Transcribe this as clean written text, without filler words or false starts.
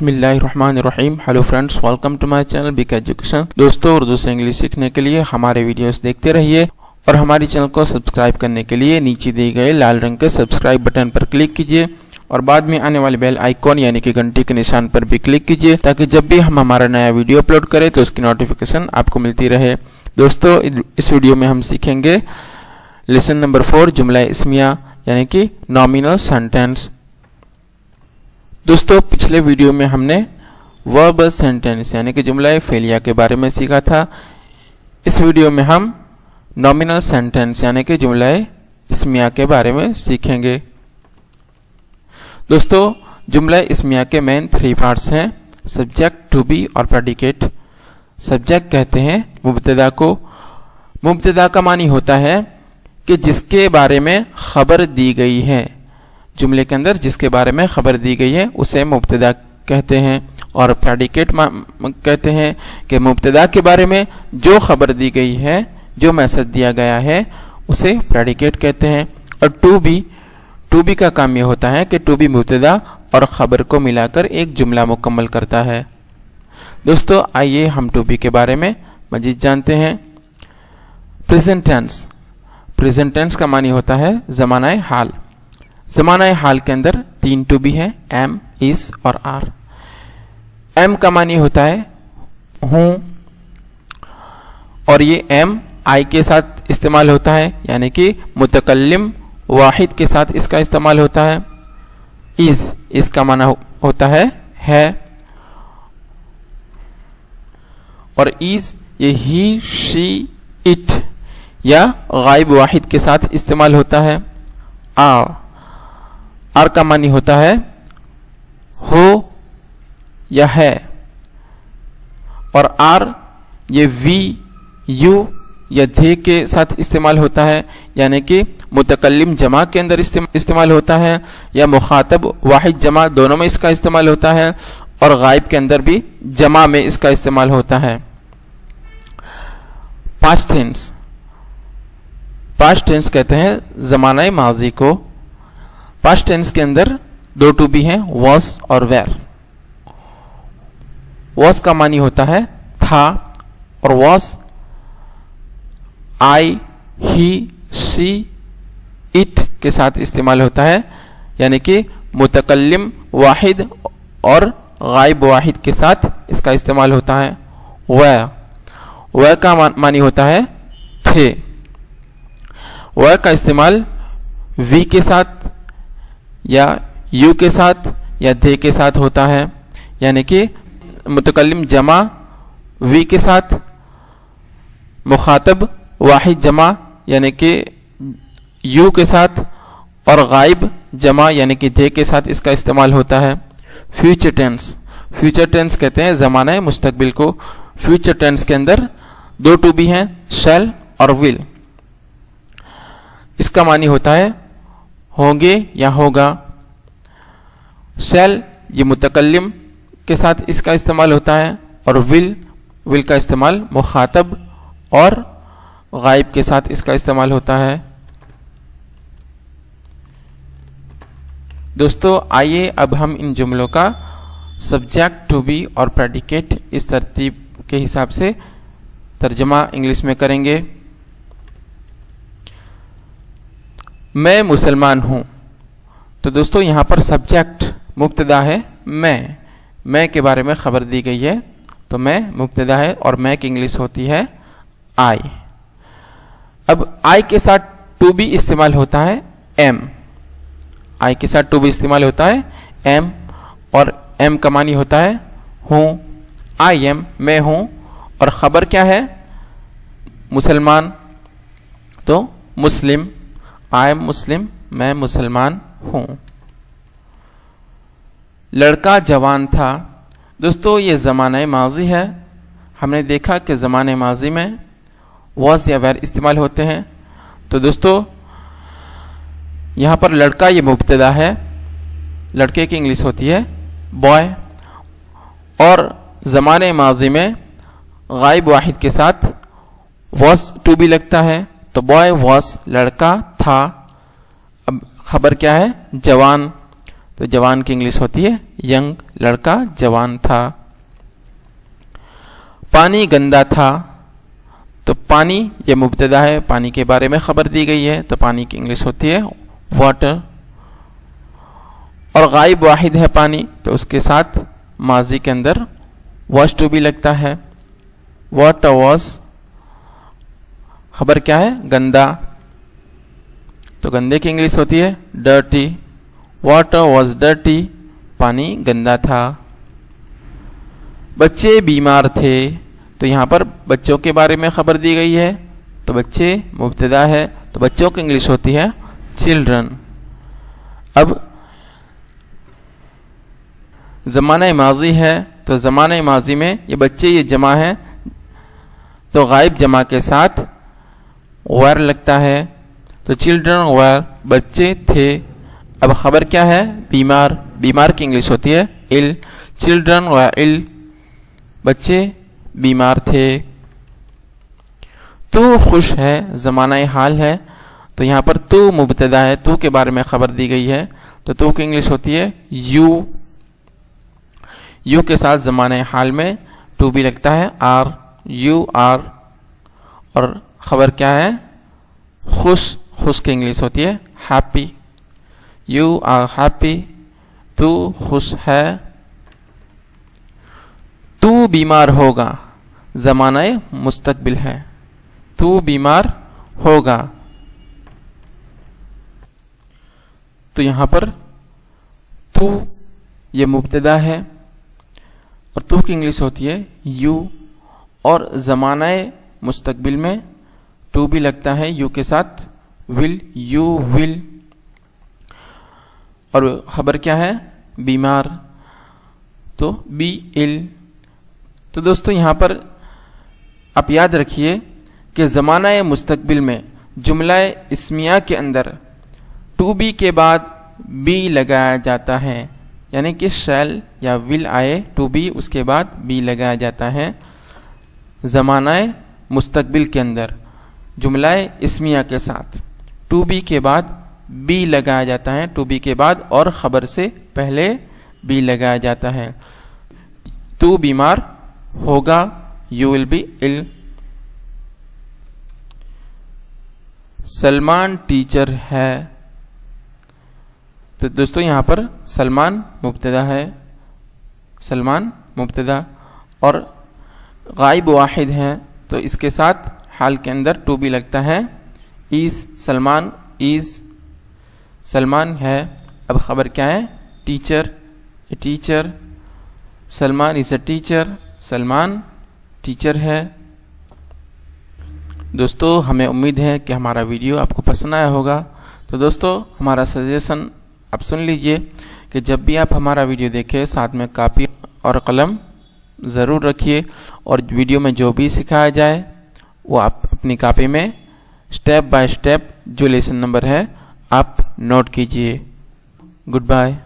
बिस्मिल्लाहिर्रहमानिर्रहीम। Hello friends, welcome to my channel big education. दोस्तों, उर्दू से इंग्लिश सीखने के लिए हमारे वीडियोस देखते रहिए और हमारे चैनल को सब्सक्राइब करने के लिए नीचे दिए गए लाल रंग के सब्सक्राइब बटन पर क्लिक कीजिए और बाद में आने वाले बेल आइकॉन यानी कि घंटी के निशान पर भी क्लिक कीजिए ताकि जब भी हम हमारा नया वीडियो अपलोड करें तो उसकी नोटिफिकेशन आपको मिलती रहे। दोस्तों, इस वीडियो में हम सीखेंगे लेसन नंबर 4 जुमला इस्मिया यानी कि नॉमिनल सेंटेंस। दोस्तों, पिछले वीडियो में हमने वर्ब सेंटेंस यानी कि जुमला फेलिया के बारे में सीखा था। इस वीडियो में हम नॉमिनल सेंटेंस यानी कि जुमला इस्मिया के बारे में सीखेंगे। दोस्तों, जुमला इस्मिया के मेन 3 पार्ट्स हैं, सब्जेक्ट, टू बी और प्रेडिकेट। सब्जेक्ट कहते हैं मुब्तदा को। मुब्तदा का मानी होता है कि जिसके बारे में खबर दी गई है, जुमले के अंदर जिसके बारे में खबर दी गई है उसे मुब्तदा कहते हैं। और प्रेडिकेट कहते हैं कि मुब्तदा के बारे में जो खबर दी गई है, जो मैसेज दिया गया है उसे प्रेडिकेट कहते हैं। और टू बी का काम यह होता है कि टू बी मुब्तदा और खबर को मिलाकर एक जुमला मुकम्मल करता है। दोस्तों, आइए हम टू बी के बारे में मजीद जानते हैं। Present tense. प्रेजेंट टेंस का मानी होता है ज़माना हाल। ज़माना हाल के अंदर 3 टू बी है, एम, इज और आर। एम का मानी होता है हूं और ये एम आई के साथ इस्तेमाल होता है यानी कि मुतकल्लिम वाहिद के साथ इसका इस्तेमाल होता है। इज इसका माना होता है और इज ये ही, शी, इट या गायब वाहिद के साथ इस्तेमाल होता है। आर का मानी होता है हो या है और आर ये वी, यू या धे के साथ इस्तेमाल होता है यानी कि मुतकल्लिम जमा के अंदर इस्तेमाल होता है या मुखातब वाहिद जमा, दोनों में इसका इस्तेमाल होता है और गायब के अंदर भी जमा में इसका इस्तेमाल होता है। Past tense. पास्ट टेंस कहते हैं ज़माना माजी को। पास्ट टेंस के अंदर 2 टू बी हैं, वॉज और वेर। वॉज का मानी होता है था और was I, he, she, it के साथ इस्तेमाल होता है यानी कि मुतकल्लिम वाहिद और गायब वाहिद के साथ इसका इस्तेमाल होता है। वह का मानी होता है थे। वह का इस्तेमाल वी के साथ या यू के साथ या दे के साथ होता है यानी कि मुतकल्लिम जमा वी के साथ, मुखातब वाहिद जमा यानी कि यू के साथ और गायब जमा यानी कि दे के साथ इसका इस्तेमाल होता है। Future tense. फ्यूचर टेंस कहते हैं ज़माना मुस्तकबिल को। फ्यूचर टेंस के अंदर 2 टू बी हैं, शैल और विल। इसका मानी होता है होंगे या होगा। शैल ये मुतकल्लिम के साथ इसका इस्तेमाल होता है और विल का इस्तेमाल मुखातब और गायब के साथ इसका इस्तेमाल होता है। दोस्तों, आइए अब हम इन जुमलों का सब्जेक्ट, टू बी और प्रेडिकेट इस तरतीब के हिसाब से तर्जमा इंग्लिश में करेंगे। मैं मुसलमान हूं। तो दोस्तों, यहां पर सब्जेक्ट मुब्तदा है मैं के बारे में खबर दी गई है तो मैं मुब्तदा है और मैं की इंग्लिश होती है आई। अब आई के साथ टू बी इस्तेमाल होता है एम। आई के साथ टू बी इस्तेमाल होता है एम और एम का मानी होता है हूं। आई एम मैं हूं और खबर क्या है मुसलमान, तो मुस्लिम। आई एम मुस्लिम, मैं मुसलमान हूं। लड़का जवान था। दोस्तों, ये ज़माना माजी है। हमने देखा कि ज़माने माजी में वॉज या वेर इस्तेमाल होते हैं। तो दोस्तों, यहाँ पर लड़का ये मुब्तदा है, लड़के की इंग्लिश होती है बॉय और ज़माने माजी में गायब वाहिद के साथ वॉज टू बी लगता है तो बॉय वॉज लड़का था। अब खबर क्या है जवान, तो जवान की इंग्लिश होती है यंग लड़का जवान था। पानी गंदा था, तो पानी ये मुब्तदा है, पानी के बारे में खबर दी गई है, तो पानी की इंग्लिश होती है वाटर। और गायब वाहिद है पानी, तो उसके साथ माजी के अंदर वॉज टू बी लगता है। वाटर वॉज, खबर क्या है, गंदा, तो गंदे की इंग्लिश होती है डर्टी। वाटर वॉज डर्टी, पानी गंदा था। बच्चे बीमार थे, तो यहाँ पर बच्चों के बारे में खबर दी गई है, तो बच्चे मुब्तदा है, तो बच्चों की इंग्लिश होती है चिल्ड्रन। अब ज़माना माजी है, तो ज़माना माजी में ये बच्चे ये जमा है, तो गायब जमा के साथ वर लगता है, तो चिल्ड्रन वर, बच्चे थे। अब खबर क्या है, बीमार, बीमार की इंग्लिश होती है इल। चिल्ड्रन वर इल, बच्चे बीमार थे। तू खुश है, ज़माना हाल है, तो यहाँ पर तू मुब्तदा है, तू के बारे में खबर दी गई है, तो तू की इंग्लिश होती है यू। यू के साथ ज़माना हाल में टू भी लगता है आर, यू आर। और खबर क्या है, खुश, खुश की इंग्लिश होती है हैप्पी। यू आर हैप्पी, तू खुश है। तू बीमार होगा, ज़माना मुस्तकबिल है, तू बीमार होगा। तो यहाँ पर तू ये मुब्तदा है और तू की इंग्लिश होती है यू, और ज़माना मुस्तकबिल में टू भी लगता है यू के साथ विल, यू विल। और खबर क्या है, बीमार, तो बी इल। तो दोस्तों यहाँ पर आप याद रखिए कि ज़माना मुस्तकबिल में जुमला इस्मिया के अंदर टू बी के बाद बी लगाया जाता है, यानी कि शैल या विल आए टू बी, उसके बाद बी लगाया जाता है। ज़माना मुस्तकबिल के अंदर जुमला इस्मिया के साथ टू बी के बाद बी लगाया जाता है, टू बी के बाद और ख़बर से पहले बी लगाया जाता है। तू बीमार होगा, you will be ill. Salman teacher है, तो दोस्तों यहाँ पर सलमान मुब्तदा है, सलमान मुब्तदा, और गायब वाहिद है, तो इसके साथ हाल के अंदर टू भी लगता है इज। सलमान इज, सलमान है। अब खबर क्या है, teacher, a teacher, Salman is a teacher, Salman teacher है। दोस्तों हमें उम्मीद है कि हमारा वीडियो आपको पसंद आया होगा। तो दोस्तों हमारा सजेशन आप सुन लीजिए कि जब भी आप हमारा वीडियो देखें, साथ में कापी और कलम ज़रूर रखिए, और वीडियो में जो भी सिखाया जाए वो आप अपनी कापी में स्टेप बाय स्टेप जो लेसन नंबर है आप नोट कीजिए। Good bye.